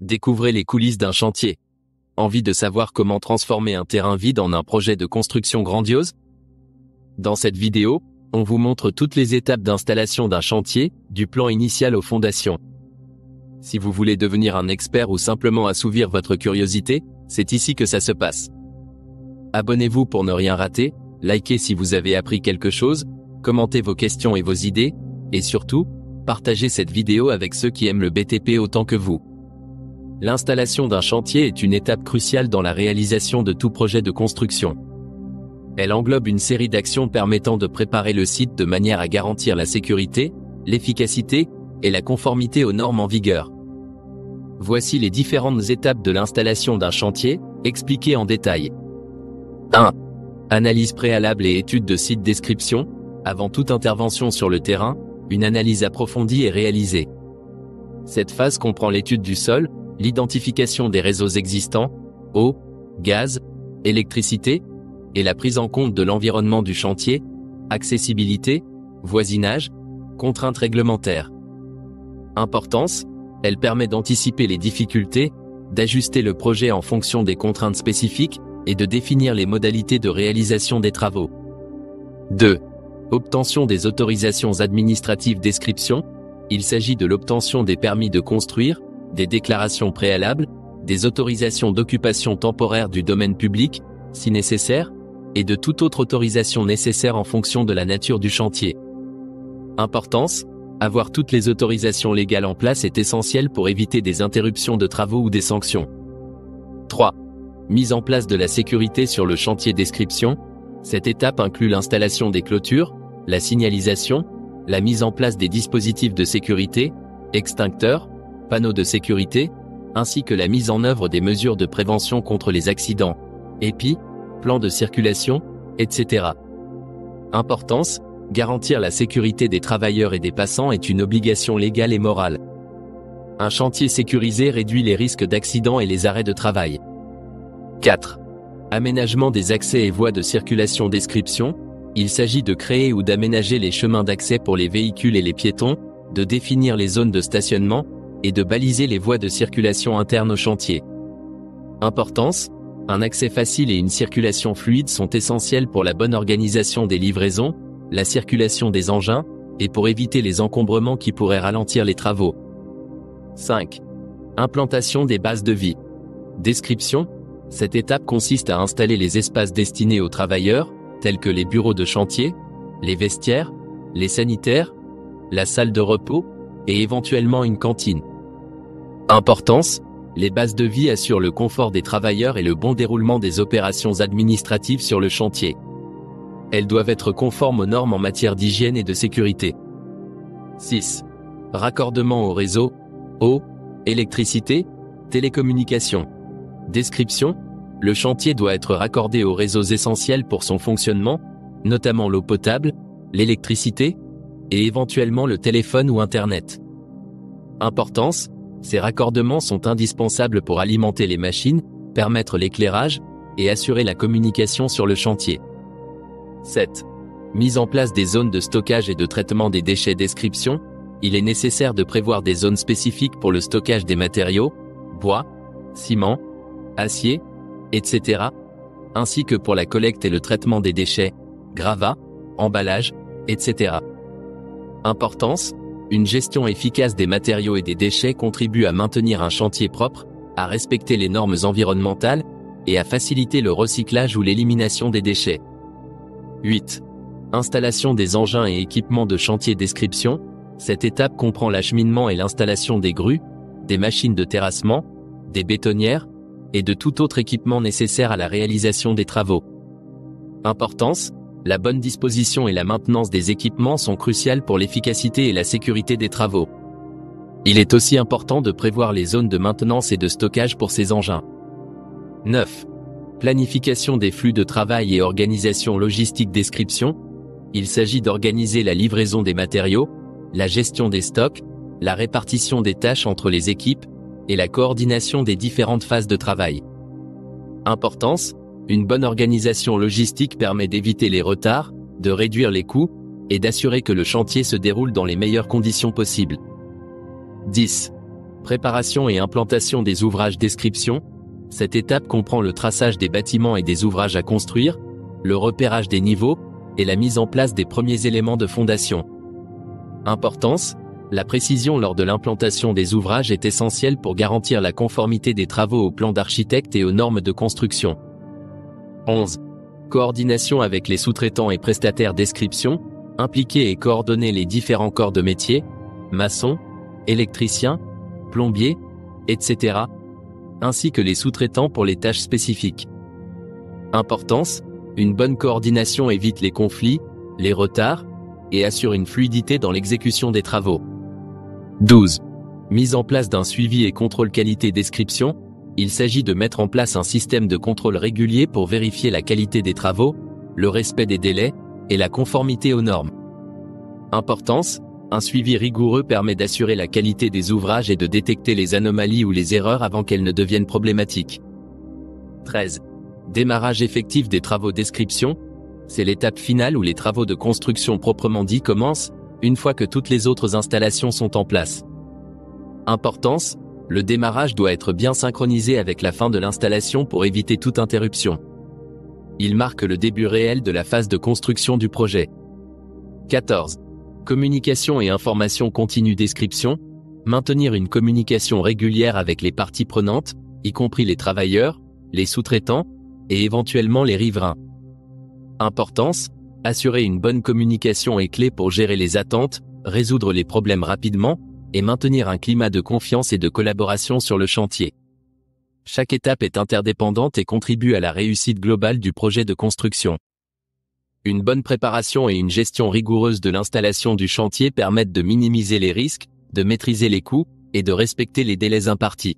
Découvrez les coulisses d'un chantier. Envie de savoir comment transformer un terrain vide en un projet de construction grandiose? Dans cette vidéo, on vous montre toutes les étapes d'installation d'un chantier, du plan initial aux fondations. Si vous voulez devenir un expert ou simplement assouvir votre curiosité, c'est ici que ça se passe. Abonnez-vous pour ne rien rater, likez si vous avez appris quelque chose, commentez vos questions et vos idées, et surtout, partagez cette vidéo avec ceux qui aiment le BTP autant que vous. L'installation d'un chantier est une étape cruciale dans la réalisation de tout projet de construction. Elle englobe une série d'actions permettant de préparer le site de manière à garantir la sécurité, l'efficacité et la conformité aux normes en vigueur. Voici les différentes étapes de l'installation d'un chantier, expliquées en détail. 1. Analyse préalable et étude de site description. Avant toute intervention sur le terrain, une analyse approfondie est réalisée. Cette phase comprend l'étude du sol, l'identification des réseaux existants, eau, gaz, électricité, et la prise en compte de l'environnement du chantier, accessibilité, voisinage, contraintes réglementaires. Importance, elle permet d'anticiper les difficultés, d'ajuster le projet en fonction des contraintes spécifiques et de définir les modalités de réalisation des travaux. 2. Obtention des autorisations administratives description. Il s'agit de l'obtention des permis de construire, des déclarations préalables, des autorisations d'occupation temporaire du domaine public, si nécessaire, et de toute autre autorisation nécessaire en fonction de la nature du chantier. Importance, avoir toutes les autorisations légales en place est essentiel pour éviter des interruptions de travaux ou des sanctions. 3. Mise en place de la sécurité sur le chantier description. Cette étape inclut l'installation des clôtures, la signalisation, la mise en place des dispositifs de sécurité, extincteurs, panneaux de sécurité, ainsi que la mise en œuvre des mesures de prévention contre les accidents, EPI, plans de circulation, etc. Importance, garantir la sécurité des travailleurs et des passants est une obligation légale et morale. Un chantier sécurisé réduit les risques d'accidents et les arrêts de travail. 4. Aménagement des accès et voies de circulation description. Il s'agit de créer ou d'aménager les chemins d'accès pour les véhicules et les piétons, de définir les zones de stationnement, et de baliser les voies de circulation internes au chantier. Importance, un accès facile et une circulation fluide sont essentiels pour la bonne organisation des livraisons, la circulation des engins, et pour éviter les encombrements qui pourraient ralentir les travaux. 5. Implantation des bases de vie. Description. Cette étape consiste à installer les espaces destinés aux travailleurs, tels que les bureaux de chantier, les vestiaires, les sanitaires, la salle de repos, et éventuellement une cantine. Importance, les bases de vie assurent le confort des travailleurs et le bon déroulement des opérations administratives sur le chantier. Elles doivent être conformes aux normes en matière d'hygiène et de sécurité. 6. Raccordement au réseau, eau, électricité, télécommunications. Description, le chantier doit être raccordé aux réseaux essentiels pour son fonctionnement, notamment l'eau potable, l'électricité, et éventuellement le téléphone ou Internet. Importance, ces raccordements sont indispensables pour alimenter les machines, permettre l'éclairage, et assurer la communication sur le chantier. 7. Mise en place des zones de stockage et de traitement des déchets. Description, il est nécessaire de prévoir des zones spécifiques pour le stockage des matériaux, bois, ciment, acier, etc., ainsi que pour la collecte et le traitement des déchets, gravats, emballages, etc. Importance, une gestion efficace des matériaux et des déchets contribue à maintenir un chantier propre, à respecter les normes environnementales, et à faciliter le recyclage ou l'élimination des déchets. 8. Installation des engins et équipements de chantier. Description, cette étape comprend l'acheminement et l'installation des grues, des machines de terrassement, des bétonnières, et de tout autre équipement nécessaire à la réalisation des travaux. Importance, la bonne disposition et la maintenance des équipements sont cruciales pour l'efficacité et la sécurité des travaux. Il est aussi important de prévoir les zones de maintenance et de stockage pour ces engins. 9. Planification des flux de travail et organisation logistique. Description, il s'agit d'organiser la livraison des matériaux, la gestion des stocks, la répartition des tâches entre les équipes, et la coordination des différentes phases de travail. Importance, une bonne organisation logistique permet d'éviter les retards, de réduire les coûts, et d'assurer que le chantier se déroule dans les meilleures conditions possibles. 10. Préparation et implantation des ouvrages description. Cette étape comprend le traçage des bâtiments et des ouvrages à construire, le repérage des niveaux, et la mise en place des premiers éléments de fondation. Importance. La précision lors de l'implantation des ouvrages est essentielle pour garantir la conformité des travaux aux plans d'architecte et aux normes de construction. 11. Coordination avec les sous-traitants et prestataires description. Impliquer et coordonner les différents corps de métier, maçons, électriciens, plombiers, etc., ainsi que les sous-traitants pour les tâches spécifiques. Importance. Une bonne coordination évite les conflits, les retards, et assure une fluidité dans l'exécution des travaux. 12. Mise en place d'un suivi et contrôle qualité description. Il s'agit de mettre en place un système de contrôle régulier pour vérifier la qualité des travaux, le respect des délais, et la conformité aux normes. Importance. Un suivi rigoureux permet d'assurer la qualité des ouvrages et de détecter les anomalies ou les erreurs avant qu'elles ne deviennent problématiques. 13. Démarrage effectif des travaux description. C'est l'étape finale où les travaux de construction proprement dit commencent, une fois que toutes les autres installations sont en place. Importance. Le démarrage doit être bien synchronisé avec la fin de l'installation pour éviter toute interruption. Il marque le début réel de la phase de construction du projet. 14. Communication et information continue description. Maintenir une communication régulière avec les parties prenantes, y compris les travailleurs, les sous-traitants, et éventuellement les riverains. Importance. Assurer une bonne communication est clé pour gérer les attentes, résoudre les problèmes rapidement, et maintenir un climat de confiance et de collaboration sur le chantier. Chaque étape est interdépendante et contribue à la réussite globale du projet de construction. Une bonne préparation et une gestion rigoureuse de l'installation du chantier permettent de minimiser les risques, de maîtriser les coûts, et de respecter les délais impartis.